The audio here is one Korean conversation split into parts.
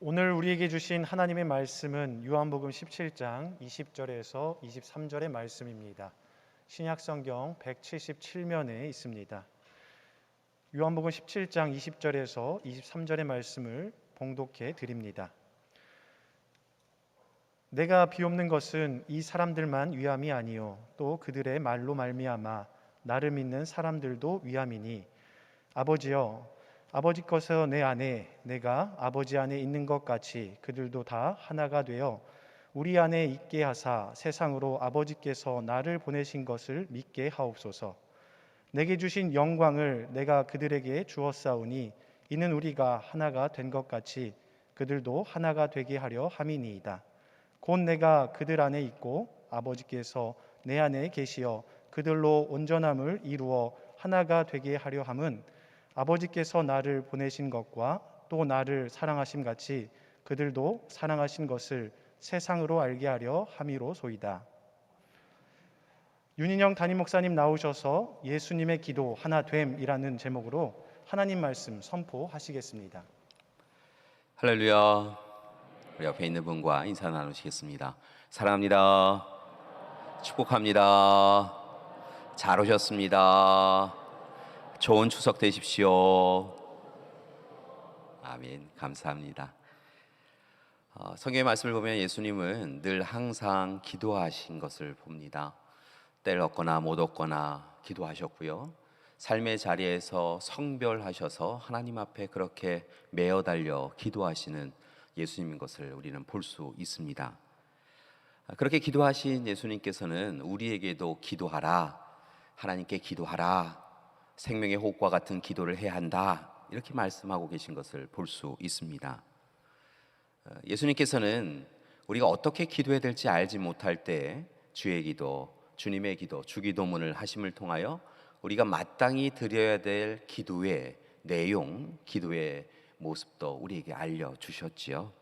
오늘 우리에게 주신 하나님의 말씀은 요한복음 17장 20절에서 23절의 말씀입니다. 신약성경 177면에 있습니다. 요한복음 17장 20절에서 23절의 말씀을 봉독해 드립니다. 내가 비옵는 것은 이 사람들만 위함이 아니요 또 그들의 말로 말미암아 나를 믿는 사람들도 위함이니 아버지여 아버지께서 내 안에 내가 아버지 안에 있는 것 같이 그들도 다 하나가 되어 우리 안에 있게 하사 세상으로 아버지께서 나를 보내신 것을 믿게 하옵소서. 내게 주신 영광을 내가 그들에게 주었사오니 이는 우리가 하나가 된 것 같이 그들도 하나가 되게 하려 함이니이다. 곧 내가 그들 안에 있고 아버지께서 내 안에 계시어 그들로 온전함을 이루어 하나가 되게 하려 함은 아버지께서 나를 보내신 것과 또 나를 사랑하심 같이 그들도 사랑하신 것을 세상으로 알게 하려 함이로소이다. 윤인영 담임 목사님 나오셔서 예수님의 기도 하나됨이라는 제목으로 하나님 말씀 선포하시겠습니다. 할렐루야. 우리 옆에 있는 분과 인사 나누시겠습니다. 사랑합니다. 축복합니다. 잘 오셨습니다. 좋은 추석 되십시오. 아멘. 감사합니다. 성경의 말씀을 보면 예수님은 늘 항상 기도하신 것을 봅니다. 때를 얻거나 못 얻거나 기도하셨고요. 삶의 자리에서 성별하셔서 하나님 앞에 그렇게 매어 달려 기도하시는 예수님인 것을 우리는 볼 수 있습니다. 그렇게 기도하신 예수님께서는 우리에게도 기도하라, 하나님께 기도하라, 생명의 호흡과 같은 기도를 해야 한다, 이렇게 말씀하고 계신 것을 볼 수 있습니다. 예수님께서는 우리가 어떻게 기도해야 될지 알지 못할 때 주의 기도, 주님의 기도, 주기도문을 하심을 통하여 우리가 마땅히 드려야 될 기도의 내용, 기도의 모습도 우리에게 알려주셨지요.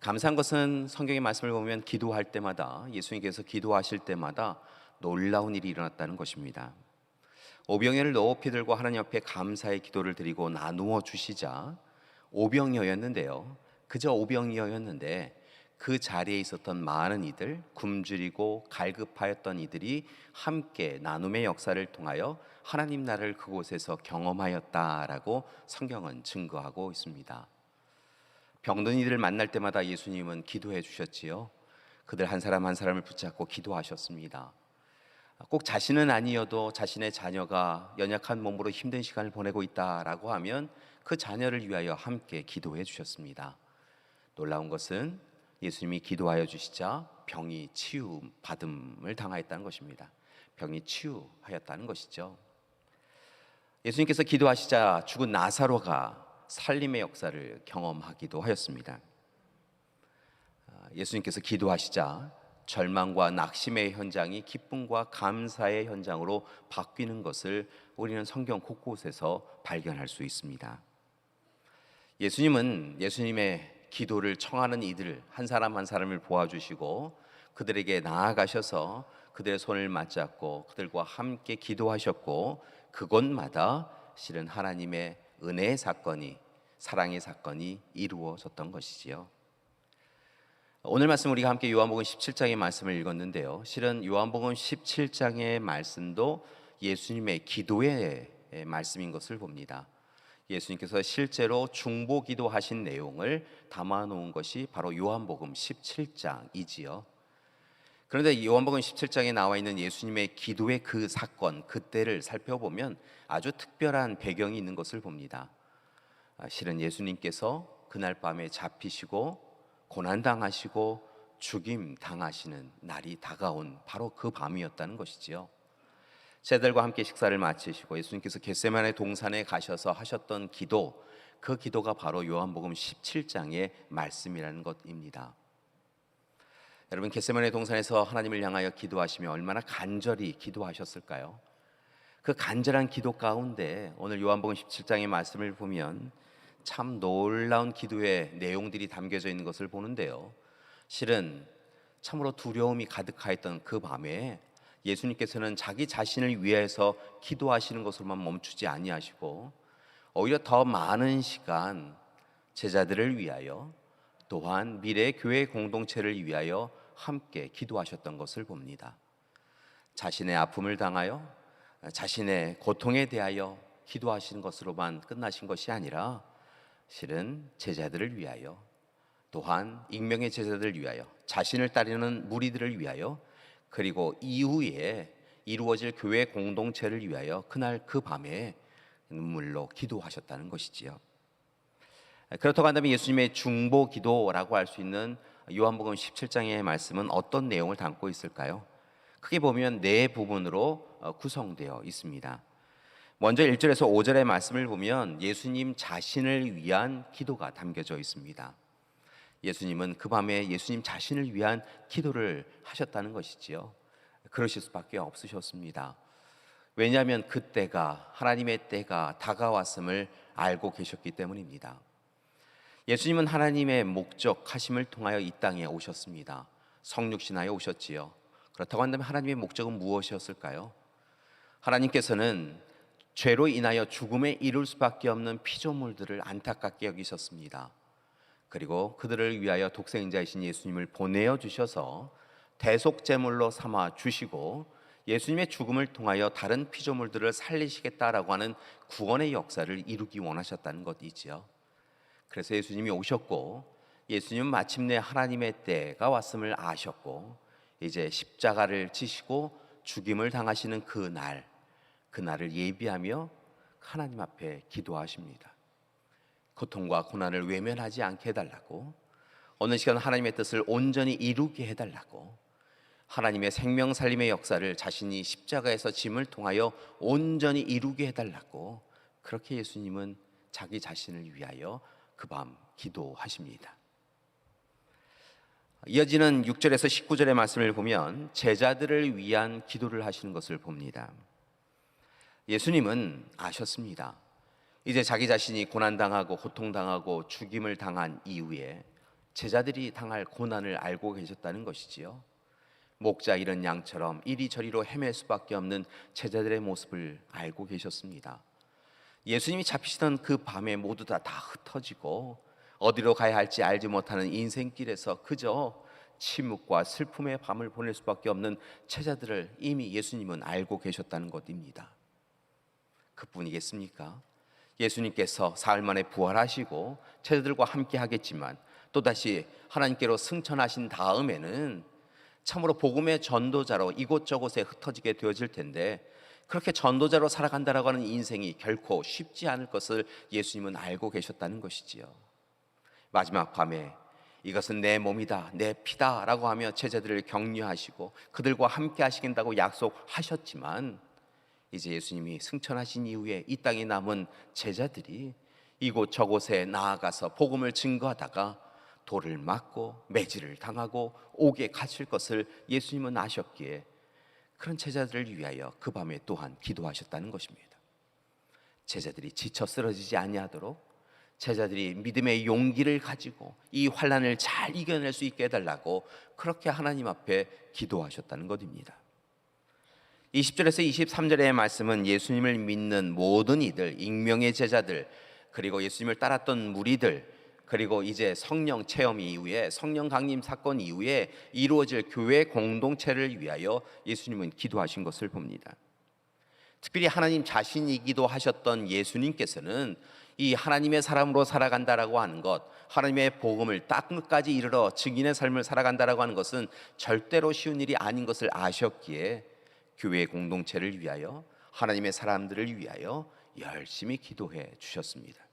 감사한 것은 성경의 말씀을 보면 기도할 때마다, 예수님께서 기도하실 때마다 놀라운 일이 일어났다는 것입니다. 오병이어를 높이 들고 하나님 앞에 감사의 기도를 드리고 나누어 주시자 오병이어였는데요, 그저 오병이어였는데 그 자리에 있었던 많은 이들, 굶주리고 갈급하였던 이들이 함께 나눔의 역사를 통하여 하나님 나라를 그곳에서 경험하였다라고 성경은 증거하고 있습니다. 병든 이들을 만날 때마다 예수님은 기도해 주셨지요. 그들 한 사람 한 사람을 붙잡고 기도하셨습니다. 꼭 자신은 아니어도 자신의 자녀가 연약한 몸으로 힘든 시간을 보내고 있다라고 하면 그 자녀를 위하여 함께 기도해 주셨습니다. 놀라운 것은 예수님이 기도하여 주시자 병이 치유받음을 당하였다는 것입니다. 병이 치유하였다는 것이죠. 예수님께서 기도하시자 죽은 나사로가 살림의 역사를 경험하기도 하였습니다. 예수님께서 기도하시자 절망과 낙심의 현장이 기쁨과 감사의 현장으로 바뀌는 것을 우리는 성경 곳곳에서 발견할 수 있습니다. 예수님은 예수님의 기도를 청하는 이들 한 사람 한 사람을 보아주시고 그들에게 나아가셔서 그들의 손을 맞잡고 그들과 함께 기도하셨고, 그곳마다 실은 하나님의 은혜의 사건이, 사랑의 사건이 이루어졌던 것이지요. 오늘 말씀 우리가 함께 요한복음 17장의 말씀을 읽었는데요, 실은 요한복음 17장의 말씀도 예수님의 기도의 말씀인 것을 봅니다. 예수님께서 실제로 중보기도 하신 내용을 담아놓은 것이 바로 요한복음 17장이지요. 그런데 요한복음 17장에 나와 있는 예수님의 기도의 그 사건, 그때를 살펴보면 아주 특별한 배경이 있는 것을 봅니다. 실은 예수님께서 그날 밤에 잡히시고 고난당하시고 죽임 당하시는 날이 다가온 바로 그 밤이었다는 것이지요. 제자들과 함께 식사를 마치시고 예수님께서 겟세마네 동산에 가셔서 하셨던 기도, 그 기도가 바로 요한복음 17장의 말씀이라는 것입니다. 여러분, 겟세마네 동산에서 하나님을 향하여 기도하시며 얼마나 간절히 기도하셨을까요? 그 간절한 기도 가운데 오늘 요한복음 17장의 말씀을 보면 참 놀라운 기도의 내용들이 담겨져 있는 것을 보는데요, 실은 참으로 두려움이 가득하였던 그 밤에 예수님께서는 자기 자신을 위해서 기도하시는 것으로만 멈추지 아니하시고 오히려 더 많은 시간 제자들을 위하여 또한 미래 교회 공동체를 위하여 함께 기도하셨던 것을 봅니다. 자신의 아픔을 당하여 자신의 고통에 대하여 기도하시는 것으로만 끝나신 것이 아니라 실은 제자들을 위하여 또한 익명의 제자들을 위하여 자신을 따르는 무리들을 위하여 그리고 이후에 이루어질 교회 공동체를 위하여 그날 그 밤에 눈물로 기도하셨다는 것이지요. 그렇다고 한다면 예수님의 중보 기도라고 할 수 있는 요한복음 17장의 말씀은 어떤 내용을 담고 있을까요? 크게 보면 네 부분으로 구성되어 있습니다. 먼저 1절에서 5절의 말씀을 보면 예수님 자신을 위한 기도가 담겨져 있습니다. 예수님은 그 밤에 예수님 자신을 위한 기도를 하셨다는 것이지요. 그러실 수밖에 없으셨습니다. 왜냐하면 그때가 하나님의 때가 다가왔음을 알고 계셨기 때문입니다. 예수님은 하나님의 목적하심을 통하여 이 땅에 오셨습니다. 성육신하여 오셨지요. 그렇다고 한다면 하나님의 목적은 무엇이었을까요? 하나님께서는 죄로 인하여 죽음에 이를 수밖에 없는 피조물들을 안타깝게 여기셨습니다. 그리고 그들을 위하여 독생자이신 예수님을 보내어 주셔서 대속제물로 삼아 주시고 예수님의 죽음을 통하여 다른 피조물들을 살리시겠다라고 하는 구원의 역사를 이루기 원하셨다는 것이지요. 그래서 예수님이 오셨고 예수님은 마침내 하나님의 때가 왔음을 아셨고 이제 십자가를 지시고 죽임을 당하시는 그날을 예비하며 하나님 앞에 기도하십니다. 고통과 고난을 외면하지 않게 해달라고, 어느 시간 하나님의 뜻을 온전히 이루게 해달라고, 하나님의 생명 살림의 역사를 자신이 십자가에서 짐을 통하여 온전히 이루게 해달라고, 그렇게 예수님은 자기 자신을 위하여 그 밤 기도하십니다. 이어지는 6절에서 19절의 말씀을 보면 제자들을 위한 기도를 하시는 것을 봅니다. 예수님은 아셨습니다. 이제 자기 자신이 고난당하고 고통당하고 죽임을 당한 이후에 제자들이 당할 고난을 알고 계셨다는 것이지요. 목자 잃은 양처럼 이리저리로 헤맬 수밖에 없는 제자들의 모습을 알고 계셨습니다. 예수님이 잡히시던 그 밤에 모두 다 흩어지고 어디로 가야 할지 알지 못하는 인생길에서 그저 침묵과 슬픔의 밤을 보낼 수밖에 없는 제자들을 이미 예수님은 알고 계셨다는 것입니다. 그뿐이겠습니까? 예수님께서 사흘 만에 부활하시고 제자들과 함께 하겠지만 또다시 하나님께로 승천하신 다음에는 참으로 복음의 전도자로 이곳저곳에 흩어지게 되어질 텐데 그렇게 전도자로 살아간다라고 하는 인생이 결코 쉽지 않을 것을 예수님은 알고 계셨다는 것이지요. 마지막 밤에 이것은 내 몸이다, 내 피다 라고 하며 제자들을 격려하시고 그들과 함께 하시겠다고 약속하셨지만 이제 예수님이 승천하신 이후에 이 땅에 남은 제자들이 이곳저곳에 나아가서 복음을 증거하다가 돌을 맞고 매질을 당하고 옥에 갇힐 것을 예수님은 아셨기에 그런 제자들을 위하여 그 밤에 또한 기도하셨다는 것입니다. 제자들이 지쳐 쓰러지지 아니하도록 제자들이 믿음의 용기를 가지고 이 환난을 잘 이겨낼 수 있게 해달라고 그렇게 하나님 앞에 기도하셨다는 것입니다. 20절에서 23절의 말씀은 예수님을 믿는 모든 이들, 익명의 제자들, 그리고 예수님을 따랐던 무리들, 그리고 이제 성령 체험 이후에 성령 강림 사건 이후에 이루어질 교회 공동체를 위하여 예수님은 기도하신 것을 봅니다. 특별히 하나님 자신이기도 하셨던 예수님께서는 이 하나님의 사람으로 살아간다라고 하는 것, 하나님의 복음을 딱 끝까지 이르러 증인의 삶을 살아간다라고 하는 것은 절대로 쉬운 일이 아닌 것을 아셨기에 교회 공동체를 위하여 하나님의 사람들을 위하여 열심히 기도해 주셨습니다.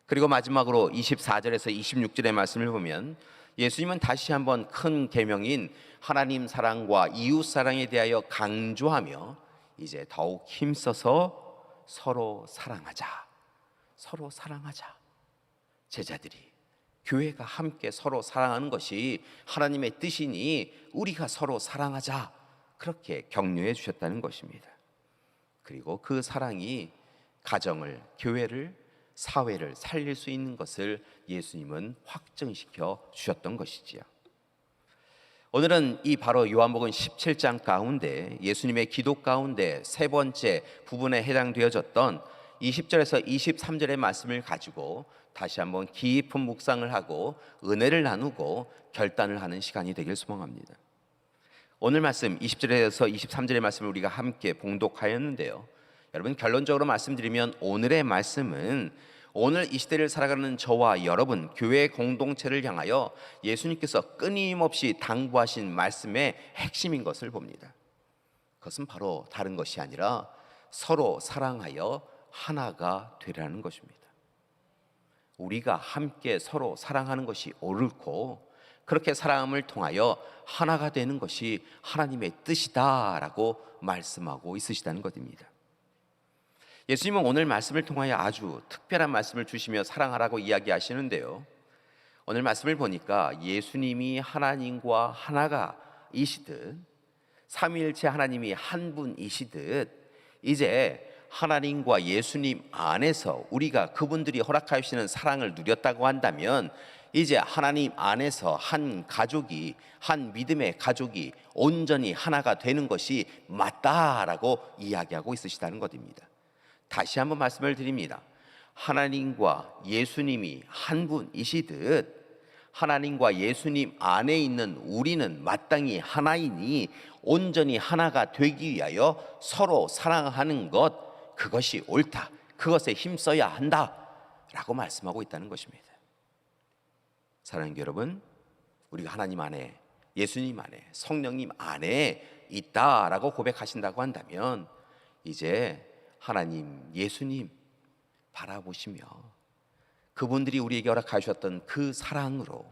그리고 마지막으로 24절에서 26절의 말씀을 보면 예수님은 다시 한번 큰 계명인 하나님 사랑과 이웃 사랑에 대하여 강조하며 이제 더욱 힘써서 서로 사랑하자. 서로 사랑하자. 제자들이 교회가 함께 서로 사랑하는 것이 하나님의 뜻이니 우리가 서로 사랑하자. 그렇게 격려해 주셨다는 것입니다. 그리고 그 사랑이 가정을, 교회를, 사회를 살릴 수 있는 것을 예수님은 확증시켜 주셨던 것이지요. 오늘은 이 바로 요한복음 17장 가운데 예수님의 기도 가운데 세 번째 부분에 해당되어졌던 20절에서 23절의 말씀을 가지고 다시 한번 깊은 묵상을 하고 은혜를 나누고 결단을 하는 시간이 되길 소망합니다. 오늘 말씀 20절에서 23절의 말씀을 우리가 함께 봉독하였는데요. 여러분, 결론적으로 말씀드리면 오늘의 말씀은 오늘 이 시대를 살아가는 저와 여러분, 교회 공동체를 향하여 예수님께서 끊임없이 당부하신 말씀의 핵심인 것을 봅니다. 그것은 바로 다른 것이 아니라 서로 사랑하여 하나가 되라는 것입니다. 우리가 함께 서로 사랑하는 것이 옳고 그렇게 사랑함을 통하여 하나가 되는 것이 하나님의 뜻이다라고 말씀하고 있으시다는 것입니다. 예수님은 오늘 말씀을 통하여 아주 특별한 말씀을 주시며 사랑하라고 이야기하시는데요. 오늘 말씀을 보니까 예수님이 하나님과 하나가 이시듯 삼위일체 하나님이 한 분이시듯 이제 하나님과 예수님 안에서 우리가 그분들이 허락하시는 사랑을 누렸다고 한다면 이제 하나님 안에서 한 가족이, 한 믿음의 가족이 온전히 하나가 되는 것이 맞다라고 이야기하고 있으시다는 것입니다. 다시 한번 말씀을 드립니다. 하나님과 예수님이 한 분이시듯 하나님과 예수님 안에 있는 우리는 마땅히 하나이니 온전히 하나가 되기 위하여 서로 사랑하는 것, 그것이 옳다, 그것에 힘써야 한다 라고 말씀하고 있다는 것입니다. 사랑하는 여러분, 우리가 하나님 안에, 예수님 안에, 성령님 안에 있다라고 고백하신다고 한다면 이제 하나님, 예수님 바라보시며 그분들이 우리에게 허락하셨던 그 사랑으로,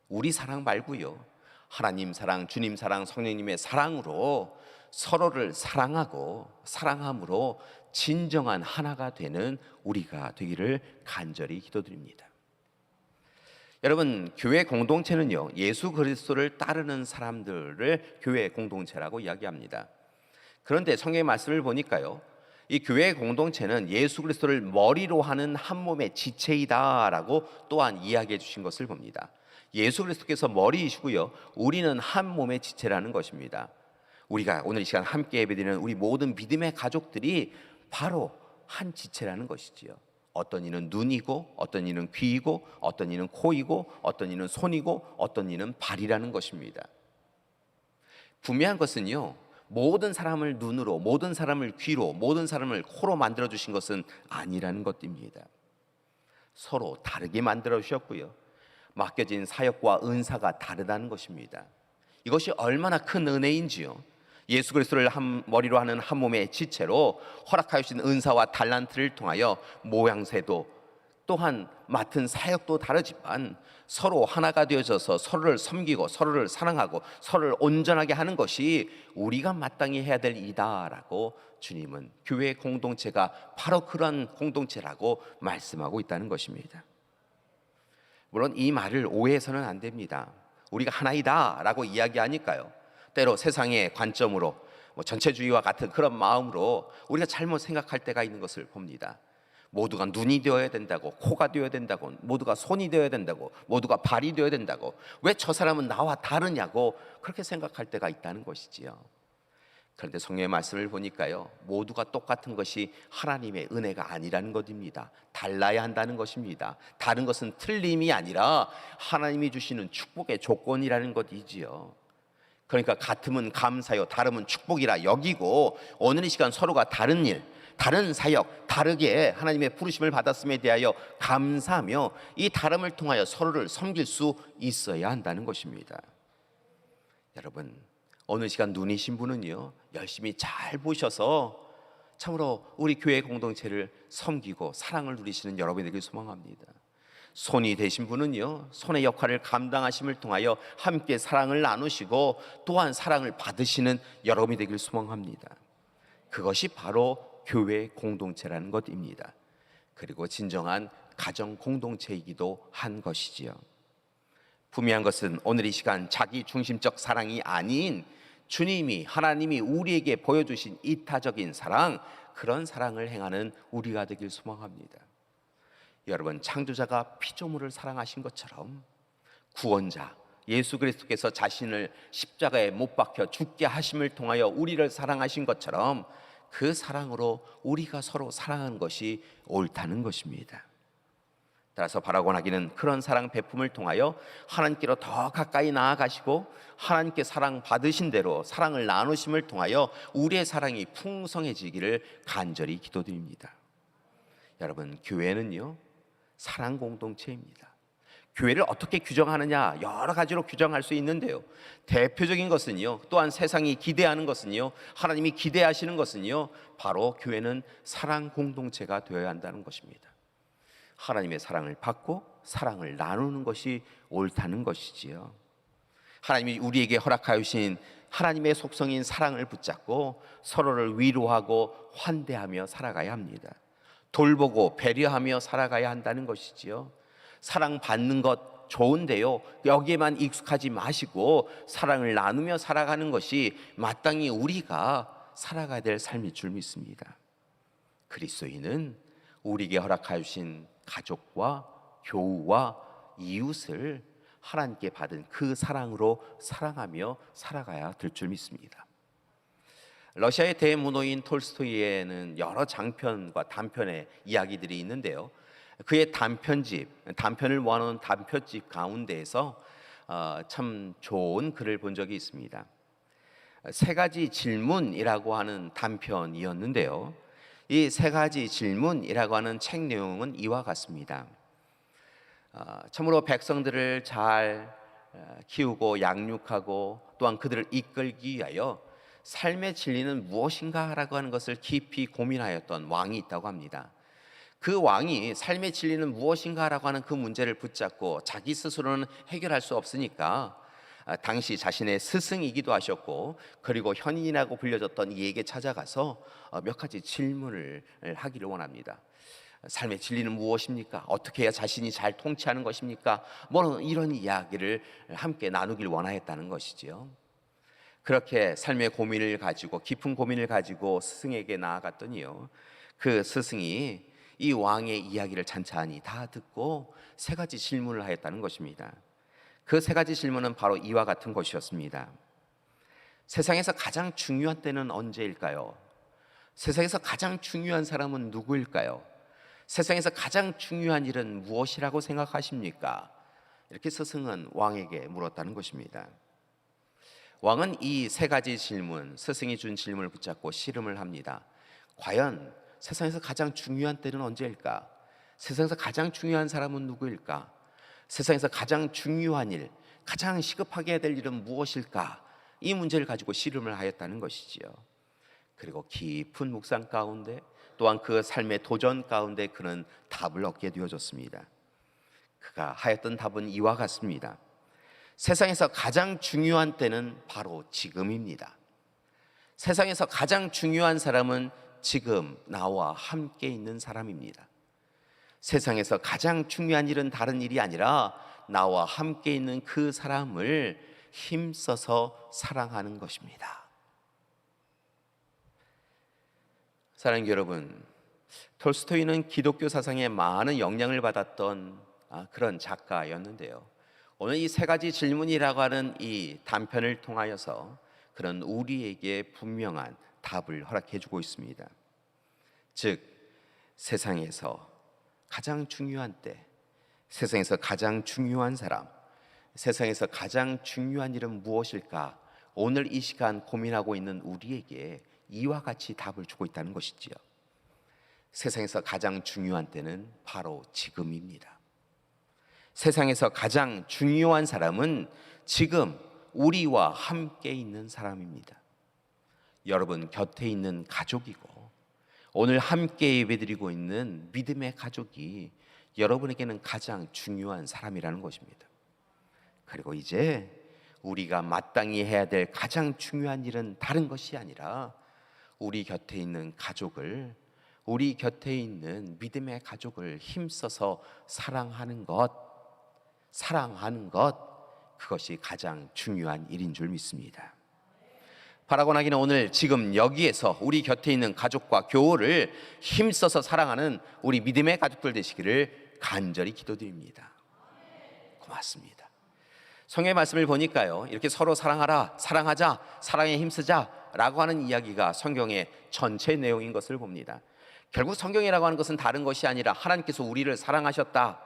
우리 사랑 말고요, 하나님 사랑, 주님 사랑, 성령님의 사랑으로 서로를 사랑하고 사랑함으로 진정한 하나가 되는 우리가 되기를 간절히 기도드립니다. 여러분, 교회 공동체는요, 예수 그리스도를 따르는 사람들을 교회 공동체라고 이야기합니다. 그런데 성경의 말씀을 보니까요, 이 교회 공동체는 예수 그리스도를 머리로 하는 한 몸의 지체이다라고 또한 이야기해 주신 것을 봅니다. 예수 그리스도께서 머리이시고요, 우리는 한 몸의 지체라는 것입니다. 우리가 오늘 이 시간 함께 예배드리는 우리 모든 믿음의 가족들이 바로 한 지체라는 것이지요. 어떤 이는 눈이고, 어떤 이는 귀이고, 어떤 이는 코이고, 어떤 이는 손이고, 어떤 이는 발이라는 것입니다. 분명한 것은요, 모든 사람을 눈으로, 모든 사람을 귀로, 모든 사람을 코로 만들어 주신 것은 아니라는 것입니다. 서로 다르게 만들어 주셨고요, 맡겨진 사역과 은사가 다르다는 것입니다. 이것이 얼마나 큰 은혜인지요. 예수 그리스도를 한 머리로 하는 한 몸의 지체로 허락하여 주신 은사와 달란트를 통하여 모양새도 또한 맡은 사역도 다르지만 서로 하나가 되어져서 서로를 섬기고 서로를 사랑하고 서로를 온전하게 하는 것이 우리가 마땅히 해야 될 일이다라고 주님은 교회 공동체가 바로 그런 공동체라고 말씀하고 있다는 것입니다. 물론 이 말을 오해해서는 안 됩니다. 우리가 하나이다 라고 이야기하니까요, 때로 세상의 관점으로 전체주의와 같은 그런 마음으로 우리가 잘못 생각할 때가 있는 것을 봅니다. 모두가 눈이 되어야 된다고, 코가 되어야 된다고, 모두가 손이 되어야 된다고, 모두가 발이 되어야 된다고, 왜 저 사람은 나와 다르냐고 그렇게 생각할 때가 있다는 것이지요. 그런데 성경의 말씀을 보니까요, 모두가 똑같은 것이 하나님의 은혜가 아니라는 것입니다. 달라야 한다는 것입니다. 다른 것은 틀림이 아니라 하나님이 주시는 축복의 조건이라는 것이지요. 그러니까 같음은 감사요, 다름은 축복이라 여기고 오늘 이 시간 서로가 다른 일, 다른 사역, 다르게 하나님의 부르심을 받았음에 대하여 감사하며 이 다름을 통하여 서로를 섬길 수 있어야 한다는 것입니다. 여러분, 어느 시간 눈이신 분은요, 열심히 잘 보셔서 참으로 우리 교회 공동체를 섬기고 사랑을 누리시는 여러분이 되길 소망합니다. 손이 되신 분은요, 손의 역할을 감당하심을 통하여 함께 사랑을 나누시고 또한 사랑을 받으시는 여러분이 되길 소망합니다. 그것이 바로 교회 공동체라는 것입니다. 그리고 진정한 가정 공동체이기도 한 것이지요. 분명한 것은 오늘 이 시간 자기 중심적 사랑이 아닌 주님이, 하나님이 우리에게 보여주신 이타적인 사랑, 그런 사랑을 행하는 우리가 되길 소망합니다. 여러분, 창조자가 피조물을 사랑하신 것처럼 구원자 예수 그리스도께서 자신을 십자가에 못 박혀 죽게 하심을 통하여 우리를 사랑하신 것처럼 그 사랑으로 우리가 서로 사랑하는 것이 옳다는 것입니다. 따라서 바라곤 하기는 그런 사랑 베품을 통하여 하나님께로 더 가까이 나아가시고 하나님께 사랑 받으신 대로 사랑을 나누심을 통하여 우리의 사랑이 풍성해지기를 간절히 기도드립니다. 여러분, 교회는요, 사랑 공동체입니다. 교회를 어떻게 규정하느냐, 여러 가지로 규정할 수 있는데요, 대표적인 것은요, 또한 세상이 기대하는 것은요, 하나님이 기대하시는 것은요, 바로 교회는 사랑 공동체가 되어야 한다는 것입니다. 하나님의 사랑을 받고 사랑을 나누는 것이 옳다는 것이지요. 하나님이 우리에게 허락하여 주신 하나님의 속성인 사랑을 붙잡고 서로를 위로하고 환대하며 살아가야 합니다. 돌보고 배려하며 살아가야 한다는 것이지요. 사랑받는 것 좋은데요, 여기에만 익숙하지 마시고 사랑을 나누며 살아가는 것이 마땅히 우리가 살아가야 될 삶일 줄 믿습니다. 그리스도인은 우리에게 허락하여 주신 가족과 교우와 이웃을 하나님께 받은 그 사랑으로 사랑하며 살아가야 될 줄 믿습니다. 러시아의 대문호인 톨스토이에는 여러 장편과 단편의 이야기들이 있는데요, 그의 단편을 모아놓은 단편집 가운데에서 참 좋은 글을 본 적이 있습니다. 세 가지 질문이라고 하는 단편이었는데요, 이 세 가지 질문이라고 하는 책 내용은 이와 같습니다. 참으로 백성들을 잘 키우고 양육하고 또한 그들을 이끌기 위하여 삶의 진리는 무엇인가 라고 하는 것을 깊이 고민하였던 왕이 있다고 합니다. 그 왕이 삶의 진리는 무엇인가 라고 하는 그 문제를 붙잡고 자기 스스로는 해결할 수 없으니까 당시 자신의 스승이기도 하셨고 그리고 현인이라고 불려졌던 이에게 찾아가서 몇 가지 질문을 하기를 원합니다. 삶의 진리는 무엇입니까? 어떻게 해야 자신이 잘 통치하는 것입니까? 뭐 이런 이야기를 함께 나누길 원하였다는 것이지요. 그렇게 삶의 고민을 가지고 깊은 고민을 가지고 스승에게 나아갔더니요, 그 스승이 이 왕의 이야기를 찬찬히 다 듣고 세 가지 질문을 하였다는 것입니다. 그 세 가지 질문은 바로 이와 같은 것이었습니다. 세상에서 가장 중요한 때는 언제일까요? 세상에서 가장 중요한 사람은 누구일까요? 세상에서 가장 중요한 일은 무엇이라고 생각하십니까? 이렇게 스승은 왕에게 물었다는 것입니다. 왕은 이 세 가지 질문, 스승이 준 질문을 붙잡고 씨름을 합니다. 과연 세상에서 가장 중요한 때는 언제일까? 세상에서 가장 중요한 사람은 누구일까? 세상에서 가장 중요한 일, 가장 시급하게 해야 될 일은 무엇일까? 이 문제를 가지고 씨름을 하였다는 것이지요. 그리고 깊은 묵상 가운데 또한 그 삶의 도전 가운데 그는 답을 얻게 되어졌습니다. 그가 하였던 답은 이와 같습니다. 세상에서 가장 중요한 때는 바로 지금입니다. 세상에서 가장 중요한 사람은 지금 나와 함께 있는 사람입니다. 세상에서 가장 중요한 일은 다른 일이 아니라 나와 함께 있는 그 사람을 힘써서 사랑하는 것입니다. 사랑하는 여러분, 톨스토이는 기독교 사상에 많은 영향을 받았던 그런 작가였는데요, 오늘 이 세 가지 질문이라고 하는 이 단편을 통하여서 그런 우리에게 분명한 답을 허락해 주고 있습니다. 즉, 세상에서 가장 중요한 때, 세상에서 가장 중요한 사람, 세상에서 가장 중요한 일은 무엇일까? 오늘 이 시간 고민하고 있는 우리에게 이와 같이 답을 주고 있다는 것이지요. 세상에서 가장 중요한 때는 바로 지금입니다. 세상에서 가장 중요한 사람은 지금 우리와 함께 있는 사람입니다. 여러분 곁에 있는 가족이고 오늘 함께 예배드리고 있는 믿음의 가족이 여러분에게는 가장 중요한 사람이라는 것입니다. 그리고 이제 우리가 마땅히 해야 될 가장 중요한 일은 다른 것이 아니라 우리 곁에 있는 가족을, 우리 곁에 있는 믿음의 가족을 힘써서 사랑하는 것, 그것이 가장 중요한 일인 줄 믿습니다. 바라곤 하기는 오늘 지금 여기에서 우리 곁에 있는 가족과 교우를 힘써서 사랑하는 우리 믿음의 가족들 되시기를 간절히 기도드립니다. 고맙습니다. 성경의 말씀을 보니까요, 이렇게 서로 사랑하라, 사랑하자, 사랑에 힘쓰자라고 하는 이야기가 성경의 전체 내용인 것을 봅니다. 결국 성경이라고 하는 것은 다른 것이 아니라 하나님께서 우리를 사랑하셨다,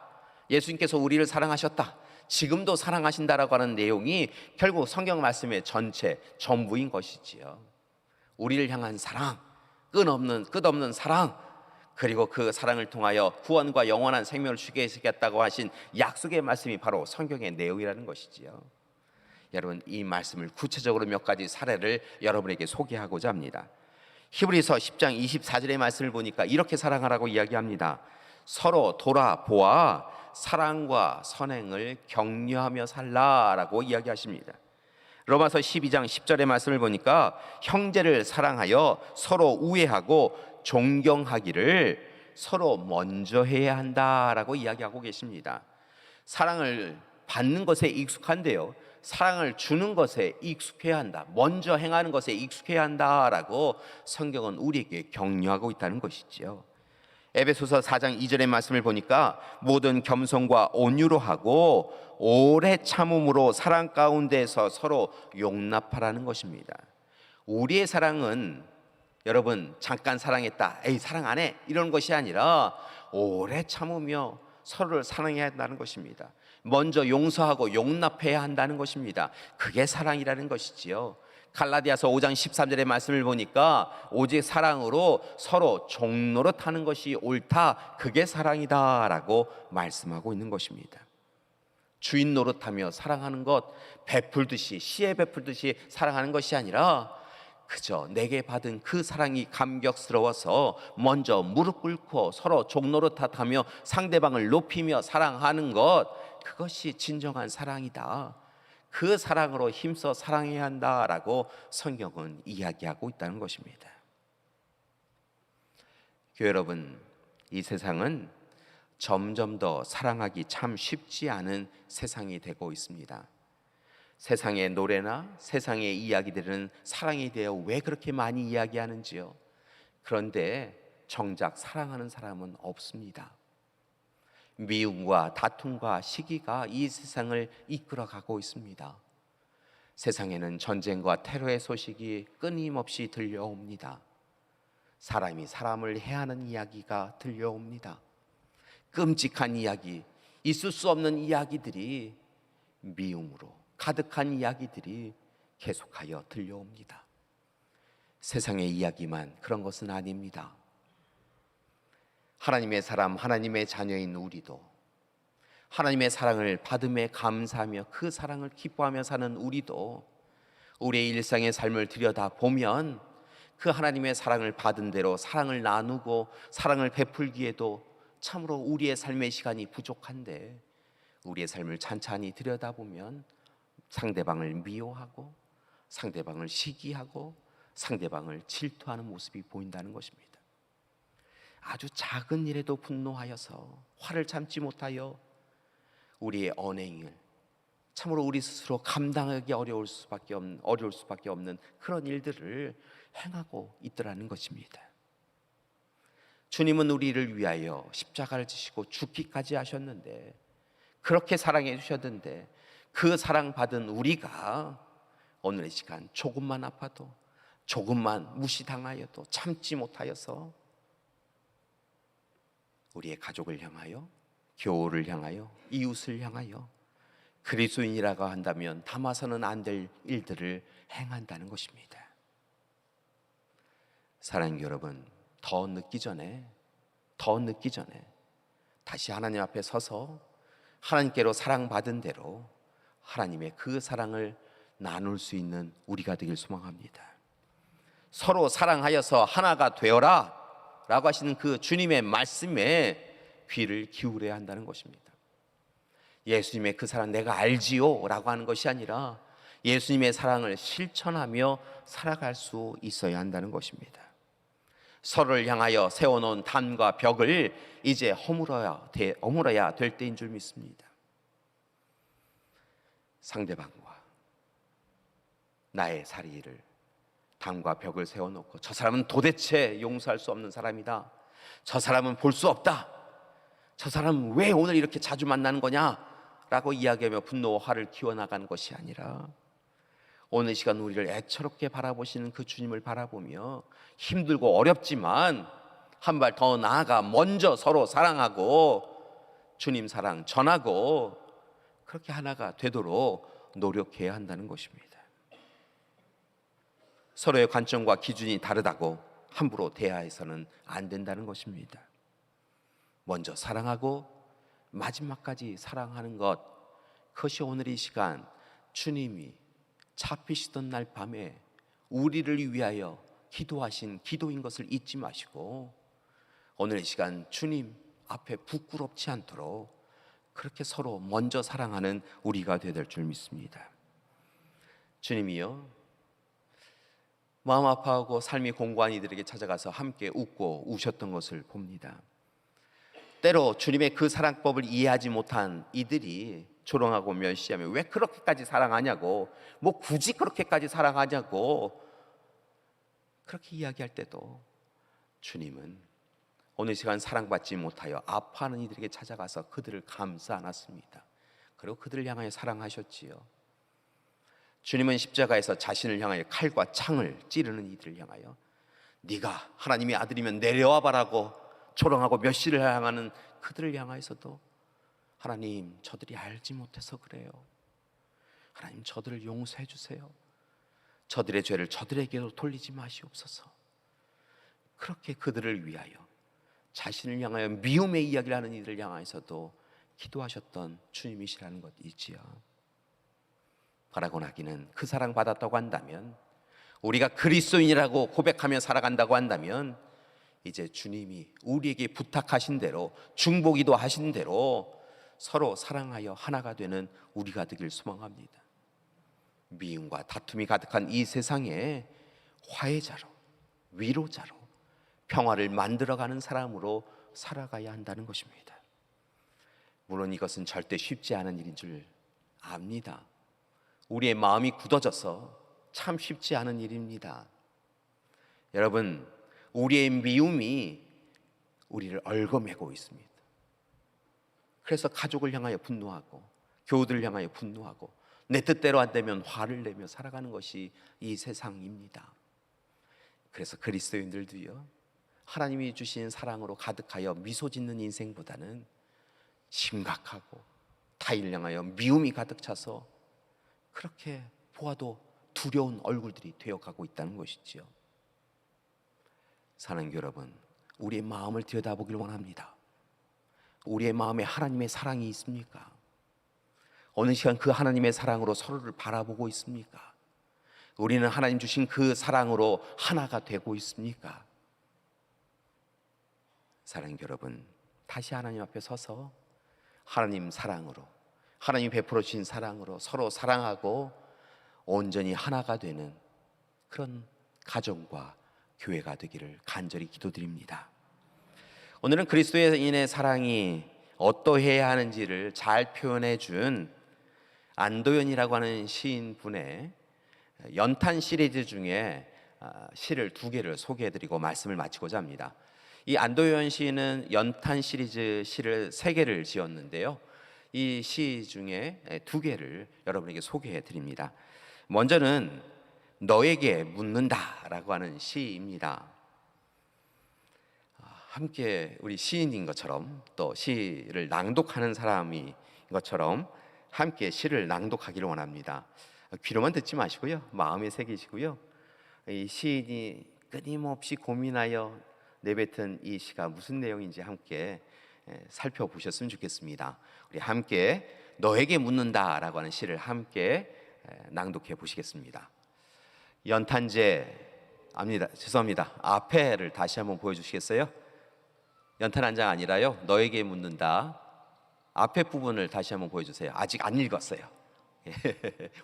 예수님께서 우리를 사랑하셨다, 지금도 사랑하신다라고 하는 내용이 결국 성경 말씀의 전체 전부인 것이지요. 우리를 향한 사랑, 끝없는 사랑, 그리고 그 사랑을 통하여 구원과 영원한 생명을 주게 해주겠다고 하신 약속의 말씀이 바로 성경의 내용이라는 것이지요. 여러분, 이 말씀을 구체적으로 몇 가지 사례를 여러분에게 소개하고자 합니다. 히브리서 10장 24절의 말씀을 보니까 이렇게 사랑하라고 이야기합니다. 서로 돌아보아 사랑과 선행을 격려하며 살라라고 이야기하십니다. 로마서 12장 10절의 말씀을 보니까 형제를 사랑하여 서로 우애하고 존경하기를 서로 먼저 해야 한다라고 이야기하고 계십니다. 사랑을 받는 것에 익숙한데요, 사랑을 주는 것에 익숙해야 한다, 먼저 행하는 것에 익숙해야 한다라고 성경은 우리에게 격려하고 있다는 것이지요. 에베소서 4장 2절의 말씀을 보니까 모든 겸손과 온유로 하고 오래 참음으로 사랑 가운데서 서로 용납하라는 것입니다. 우리의 사랑은 여러분 잠깐 사랑했다, 에이 사랑 안 해, 이런 것이 아니라 오래 참으며 서로를 사랑해야 한다는 것입니다. 먼저 용서하고 용납해야 한다는 것입니다. 그게 사랑이라는 것이지요. 갈라디아서 5장 13절의 말씀을 보니까 오직 사랑으로 서로 종노릇하는 것이 옳다, 그게 사랑이다라고 말씀하고 있는 것입니다. 주인 노릇하며 사랑하는 것, 베풀듯이 시에 베풀듯이 사랑하는 것이 아니라 그저 내게 받은 그 사랑이 감격스러워서 먼저 무릎 꿇고 서로 종노릇하며 상대방을 높이며 사랑하는 것, 그것이 진정한 사랑이다, 그 사랑으로 힘써 사랑해야 한다라고 성경은 이야기하고 있다는 것입니다. 교회 여러분, 이 세상은 점점 더 사랑하기 참 쉽지 않은 세상이 되고 있습니다. 세상의 노래나 세상의 이야기들은 사랑에 대해 왜 그렇게 많이 이야기하는지요. 그런데 정작 사랑하는 사람은 없습니다. 미움과 다툼과 시기가 이 세상을 이끌어가고 있습니다. 세상에는 전쟁과 테러의 소식이 끊임없이 들려옵니다. 사람이 사람을 해하는 이야기가 들려옵니다. 끔찍한 이야기, 있을 수 없는 이야기들이, 미움으로 가득한 이야기들이 계속하여 들려옵니다. 세상의 이야기만 그런 것은 아닙니다. 하나님의 사람, 하나님의 자녀인 우리도, 하나님의 사랑을 받음에 감사하며 그 사랑을 기뻐하며 사는 우리도 우리의 일상의 삶을 들여다보면 그 하나님의 사랑을 받은 대로 사랑을 나누고 사랑을 베풀기에도 참으로 우리의 삶의 시간이 부족한데, 우리의 삶을 찬찬히 들여다보면 상대방을 미워하고 상대방을 시기하고 상대방을 질투하는 모습이 보인다는 것입니다. 아주 작은 일에도 분노하여서 화를 참지 못하여 우리의 언행을 참으로 우리 스스로 감당하기 어려울 수밖에 없는 그런 일들을 행하고 있더라는 것입니다. 주님은 우리를 위하여 십자가를 지시고 죽기까지 하셨는데, 그렇게 사랑해 주셨는데, 그 사랑받은 우리가 오늘의 시간 조금만 아파도, 조금만 무시당하여도 참지 못하여서 우리의 가족을 향하여, 교우를 향하여, 이웃을 향하여 그리스도인이라고 한다면 담아서는 안 될 일들을 행한다는 것입니다. 사랑하는 여러분, 더 늦기 전에 다시 하나님 앞에 서서 하나님께로 사랑받은 대로 하나님의 그 사랑을 나눌 수 있는 우리가 되길 소망합니다. 서로 사랑하여서 하나가 되어라 라고 하시는 그 주님의 말씀에 귀를 기울여야 한다는 것입니다. 예수님의 그 사랑 내가 알지요 라고 하는 것이 아니라 예수님의 사랑을 실천하며 살아갈 수 있어야 한다는 것입니다. 서로를 향하여 세워놓은 담과 벽을 이제 허물어야 될 때인 줄 믿습니다. 상대방과 나의 사이를 담과 벽을 세워놓고 저 사람은 도대체 용서할 수 없는 사람이다, 저 사람은 볼 수 없다, 저 사람은 왜 오늘 이렇게 자주 만나는 거냐 라고 이야기하며 분노와 화를 키워나가는 것이 아니라 오늘 시간 우리를 애처롭게 바라보시는 그 주님을 바라보며 힘들고 어렵지만 한 발 더 나아가 먼저 서로 사랑하고 주님 사랑 전하고 그렇게 하나가 되도록 노력해야 한다는 것입니다. 서로의 관점과 기준이 다르다고 함부로 대하해서는 안 된다는 것입니다. 먼저 사랑하고 마지막까지 사랑하는 것, 그것이 오늘 이 시간 주님이 잡히시던 날 밤에 우리를 위하여 기도하신 기도인 것을 잊지 마시고 오늘 이 시간 주님 앞에 부끄럽지 않도록 그렇게 서로 먼저 사랑하는 우리가 되어야 될 줄 믿습니다. 주님이요, 마음 아파하고 삶이 공고한 이들에게 찾아가서 함께 웃고 우셨던 것을 봅니다. 때로 주님의 그 사랑법을 이해하지 못한 이들이 조롱하고 멸시하며 왜 그렇게까지 사랑하냐고, 뭐 굳이 그렇게까지 사랑하냐고 그렇게 이야기할 때도 주님은 오늘 시간 사랑받지 못하여 아파하는 이들에게 찾아가서 그들을 감싸 안았습니다. 그리고 그들을 향하여 사랑하셨지요. 주님은 십자가에서 자신을 향하여 칼과 창을 찌르는 이들을 향하여 네가 하나님의 아들이면 내려와 봐라고 조롱하고 멸시를 향하는 그들을 향하여서도 하나님, 저들이 알지 못해서 그래요. 하나님, 저들을 용서해 주세요. 저들의 죄를 저들에게도 돌리지 마시옵소서. 그렇게 그들을 위하여 자신을 향하여 미움의 이야기를 하는 이들을 향하여서도 기도하셨던 주님이시라는 것 있지요. 바라고 나기는 그 사랑 받았다고 한다면, 우리가 그리스도인이라고 고백하며 살아간다고 한다면 이제 주님이 우리에게 부탁하신 대로, 중보기도 하신 대로 서로 사랑하여 하나가 되는 우리가 되길 소망합니다. 미움과 다툼이 가득한 이 세상에 화해자로, 위로자로, 평화를 만들어가는 사람으로 살아가야 한다는 것입니다. 물론 이것은 절대 쉽지 않은 일인 줄 압니다. 우리의 마음이 굳어져서 참 쉽지 않은 일입니다. 여러분, 우리의 미움이 우리를 얽어매고 있습니다. 그래서 가족을 향하여 분노하고 교우들을 향하여 분노하고 내 뜻대로 안 되면 화를 내며 살아가는 것이 이 세상입니다. 그래서 그리스도인들도요, 하나님이 주신 사랑으로 가득하여 미소 짓는 인생보다는 심각하고 타인을 향하여 미움이 가득 차서 그렇게 보아도 두려운 얼굴들이 되어가고 있다는 것이지요. 사랑하는 여러분, 우리의 마음을 들여다보길 원합니다. 우리의 마음에 하나님의 사랑이 있습니까? 어느 시간 그 하나님의 사랑으로 서로를 바라보고 있습니까? 우리는 하나님 주신 그 사랑으로 하나가 되고 있습니까? 사랑하는 여러분, 다시 하나님 앞에 서서 하나님 사랑으로, 하나님이 베풀어 주신 사랑으로 서로 사랑하고 온전히 하나가 되는 그런 가정과 교회가 되기를 간절히 기도드립니다. 오늘은 그리스도인의 사랑이 어떠해야 하는지를 잘 표현해 준 안도연이라고 하는 시인분의 연탄 시리즈 중에 시를 2개를 소개해드리고 말씀을 마치고자 합니다. 이 안도연 시인은 연탄 시리즈 시를 3개를 지었는데요, 이 시 중에 2개를 여러분에게 소개해 드립니다. 먼저는 너에게 묻는다라고 하는 시입니다. 함께 우리 시인인 것처럼 또 시를 낭독하는 사람인 것처럼 함께 시를 낭독하기를 원합니다. 귀로만 듣지 마시고요, 마음에 새기시고요, 이 시인이 끊임없이 고민하여 내뱉은 이 시가 무슨 내용인지 함께 살펴보셨으면 좋겠습니다. 우리 함께 너에게 묻는다라고 하는 시를 함께 낭독해 보시겠습니다. 연탄재 죄송합니다. 앞에를 다시 한번 보여주시겠어요? 연탄 한 장 아니라요, 너에게 묻는다 앞에 부분을 다시 한번 보여주세요. 아직 안 읽었어요.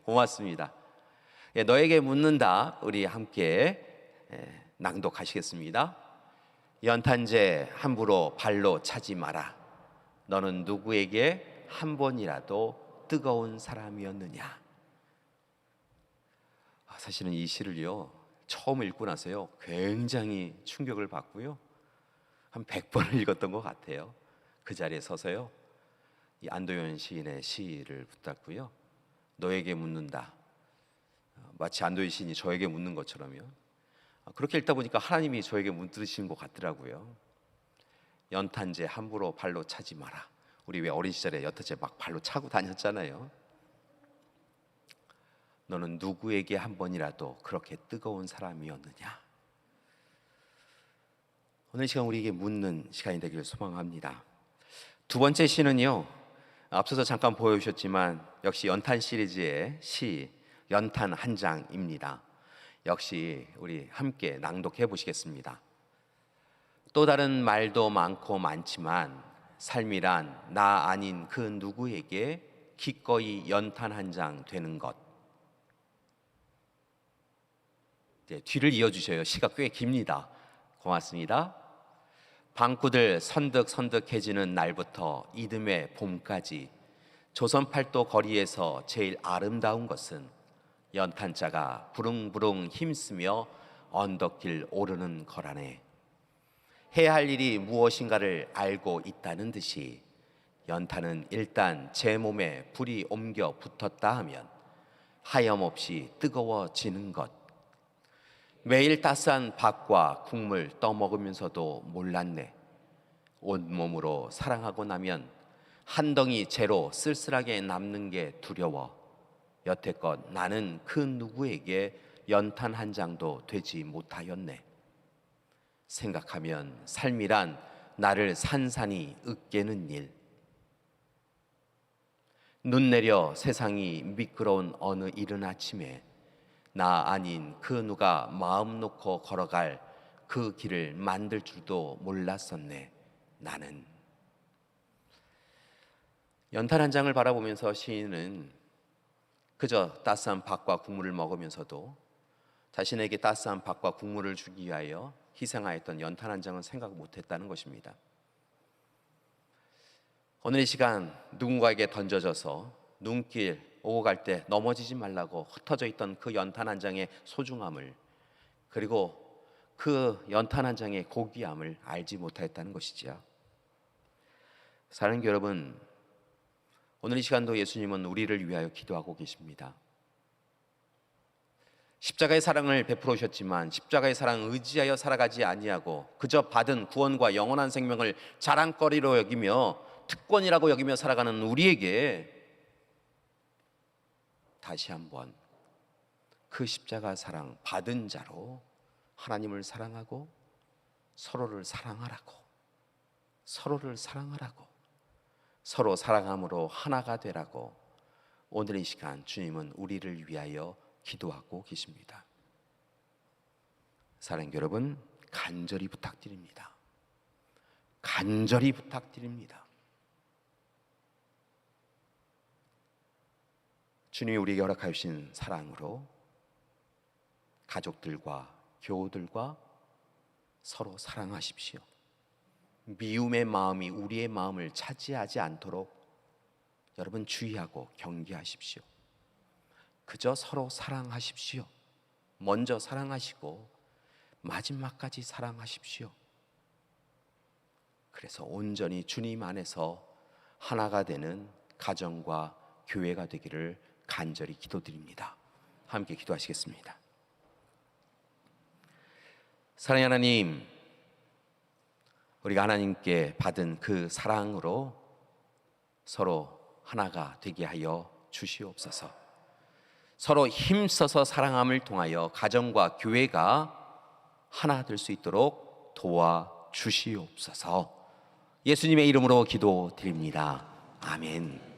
고맙습니다. 너에게 묻는다 우리 함께 낭독하시겠습니다. 연탄재 함부로 발로 차지 마라. 너는 누구에게 한 번이라도 뜨거운 사람이었느냐. 사실은 이 시를요, 처음 읽고 나서요 굉장히 충격을 받고요, 한 100번을 읽었던 것 같아요. 그 자리에 서서요, 이 안도현 시인의 시를 붙잡고요. 너에게 묻는다. 마치 안도현 시인이 저에게 묻는 것처럼요. 그렇게 읽다 보니까 하나님이 저에게 묻으신 것 같더라고요. 연탄재 함부로 발로 차지 마라. 우리 왜 어린 시절에 연탄재 막 발로 차고 다녔잖아요. 너는 누구에게 한 번이라도 그렇게 뜨거운 사람이었느냐? 오늘 시간 우리에게 묻는 시간이 되기를 소망합니다. 두 번째 시는요, 앞서서 잠깐 보여주셨지만 역시 연탄 시리즈의 시 연탄 한 장입니다. 역시 우리 함께 낭독해 보시겠습니다. 또 다른 말도 많고 많지만 삶이란 나 아닌 그 누구에게 기꺼이 연탄 한 장 되는 것. 뒤를 이어주셔요. 시가 꽤 깁니다. 고맙습니다. 방구들 선득선득해지는 날부터 이듬해 봄까지 조선팔도 거리에서 제일 아름다운 것은 연탄자가 부릉부릉 힘쓰며 언덕길 오르는 거라네. 해야 할 일이 무엇인가를 알고 있다는 듯이 연탄은 일단 제 몸에 불이 옮겨 붙었다 하면 하염없이 뜨거워지는 것. 매일 따스한 밥과 국물 떠먹으면서도 몰랐네. 온몸으로 사랑하고 나면 한 덩이 재로 쓸쓸하게 남는 게 두려워 여태껏 나는 그 누구에게 연탄 한 장도 되지 못하였네. 생각하면 삶이란 나를 산산이 으깨는 일. 눈 내려 세상이 미끄러운 어느 이른 아침에 나 아닌 그 누가 마음 놓고 걸어갈 그 길을 만들 줄도 몰랐었네. 나는. 연탄 한 장을 바라보면서 시인은 그저 따스한 밥과 국물을 먹으면서도 자신에게 따스한 밥과 국물을 주기 위하여 희생하였던 연탄 한 장은 생각 못했다는 것입니다. 오늘 이 시간 누군가에게 던져져서 눈길 오고 갈 때 넘어지지 말라고 흩어져 있던 그 연탄 한 장의 소중함을, 그리고 그 연탄 한 장의 고귀함을 알지 못하였다는 것이지요. 사랑하는 여러분, 오늘 이 시간도 예수님은 우리를 위하여 기도하고 계십니다. 십자가의 사랑을 베풀어 오셨지만 십자가의 사랑을 의지하여 살아가지 아니하고 그저 받은 구원과 영원한 생명을 자랑거리로 여기며 특권이라고 여기며 살아가는 우리에게 다시 한번 그 십자가 사랑 받은 자로 하나님을 사랑하고 서로를 사랑하라고, 서로를 사랑하라고, 서로 사랑함으로 하나가 되라고 오늘 이 시간 주님은 우리를 위하여 기도하고 계십니다. 사랑하는 여러분, 간절히 부탁드립니다. 간절히 부탁드립니다. 주님이 우리에게 허락하여 주신 사랑으로 가족들과 교우들과 서로 사랑하십시오. 미움의 마음이 우리의 마음을 차지하지 않도록 여러분 주의하고 경계하십시오. 그저 서로 사랑하십시오. 먼저 사랑하시고 마지막까지 사랑하십시오. 그래서 온전히 주님 안에서 하나가 되는 가정과 교회가 되기를 간절히 기도드립니다. 함께 기도하시겠습니다. 사랑의 하나님, 우리가 하나님께 받은 그 사랑으로 서로 하나가 되게 하여 주시옵소서. 서로 힘써서 사랑함을 통하여 가정과 교회가 하나 될 수 있도록 도와주시옵소서. 예수님의 이름으로 기도드립니다. 아멘.